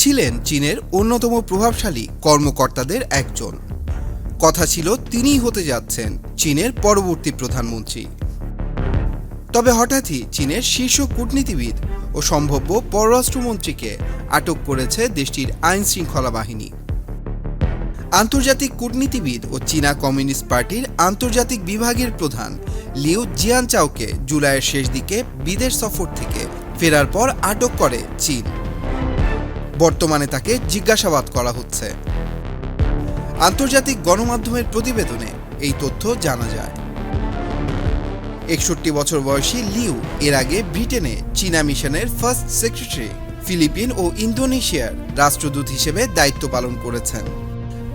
ছিলেন চীনের অন্যতম প্রভাবশালী কর্মকর্তাদের একজন। কথা ছিল তিনিই হতে যাচ্ছেন চীনের পরবর্তী প্রধানমন্ত্রী। তবে হঠাৎই চীনের শীর্ষ কূটনীতিবিদ ও সম্ভাব্য পররাষ্ট্রমন্ত্রীকে আটক করেছে দেশটির আইন শৃঙ্খলা বাহিনী। আন্তর্জাতিক কূটনীতিবিদ ও চীনা কমিউনিস্ট পার্টির আন্তর্জাতিক বিভাগের প্রধান লিউ জিয়ানচাওকে জুলাইয়ের শেষ দিকে বিদেশ সফর থেকে ফেরার পর আটক করে চীন। বর্তমানে তাকে জিজ্ঞাসাবাদ করা হচ্ছে। আন্তর্জাতিক গণমাধ্যমের প্রতিবেদনে এই তথ্য জানা যায়। 61 বছর বয়সী লিউ এর আগে ব্রিটেনে চীনা মিশনের ফার্স্ট সেক্রেটারি, ফিলিপিন ও ইন্দোনেশিয়ার রাষ্ট্রদূত হিসেবে দায়িত্ব পালন করেছেন।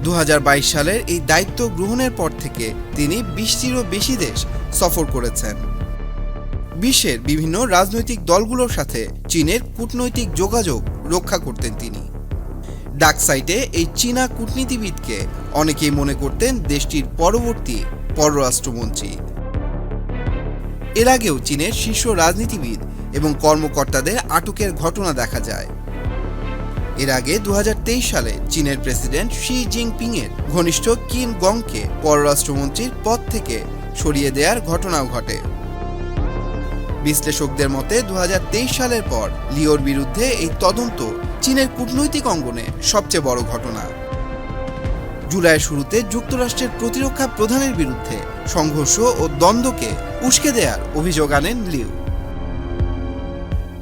2022 সালের এই দায়িত্ব গ্রহণের পর থেকে তিনি 20টিরও বেশি দেশ সফর করেছেন। বিশ্বের বিভিন্ন রাজনৈতিক দলগুলোর সাথে চীনের কূটনৈতিক যোগাযোগ রক্ষা করতেন তিনি। ডাক সাইটে এই চীনা কূটনীতিবিদকে অনেকেই মনে করতেন দেশটির পরবর্তী পররাষ্ট্রমন্ত্রী। এর আগেও চীনের শীর্ষ রাজনীতিবিদ এবং কর্মকর্তাদের আটকের ঘটনা দেখা যায়। এর আগে 2023 সালে চীনের প্রেসিডেন্ট শি জিনপিং এর ঘনিষ্ঠ কিম গংকে পররাষ্ট্রমন্ত্রীর পদ থেকে সরিয়ে দেওয়ার ঘটনাও ঘটে। বিশ্লেষকদের মতে 2023 সালের পর লিওর বিরুদ্ধে এই তদন্ত চীনের কূটনৈতিক অঙ্গনে সবচেয়ে বড় ঘটনা। জুলাইয়ের শুরুতে যুক্তরাষ্ট্রের প্রতিরক্ষা প্রধানের বিরুদ্ধে সংঘর্ষ ও দ্বন্দ্বকে উস্কে দেওয়ার অভিযোগ আনেন লিউ।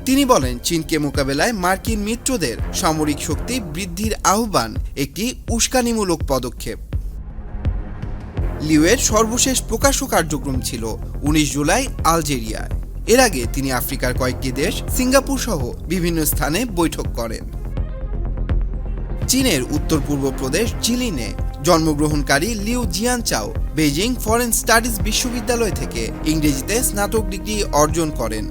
তিনি বলেন, চীনকে মোকাবেলায় মার্কিন মিত্রদের সামরিক শক্তি বৃদ্ধির আহ্বান একটি উস্কানিমূলক পদক্ষেপ। লিউয়ের সর্বশেষ প্রকাশ্য কার্যক্রম ছিল 19 জুলাই আলজেরিয়ায়। এর আগে তিনি আফ্রিকার কয়েকটি দেশ, সিঙ্গাপুর সহ বিভিন্ন স্থানে বৈঠক করেন। চীনের উত্তর পূর্ব প্রদেশ জিলিনে জন্মগ্রহণকারী লিউ জিয়ানচাও বেইজিং ফরেন স্টাডিজ বিশ্ববিদ্যালয় থেকে ইংরেজিতে স্নাতক ডিগ্রি অর্জন করেন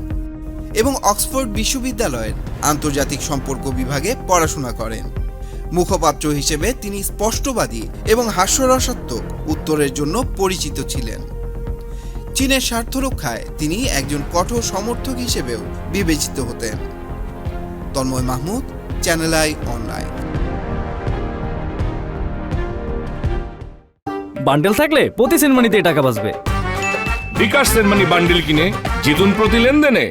এবং অক্সফোর্ড বিশ্ববিদ্যালয়ের আন্তর্জাতিক সম্পর্ক বিভাগে পড়াশোনা করেন। মুখপাত্র হিসেবে তিনি স্পষ্টবাদী এবং হাস্যরসাত্মক উত্তরের জন্য পরিচিত ছিলেন। চীনের স্বার্থ রক্ষায় তিনি একজন কঠোর সমর্থক হিসেবেও বিবেচিত হতেন। Tanmoy Mahmud, Channel I online. Bundle থাকলে প্রতি সেনমানিতে টাকা বাঁচবে। বিকাশ সেনমানি বান্ডেল কিনে জিতুন প্রতি লেনদেনে।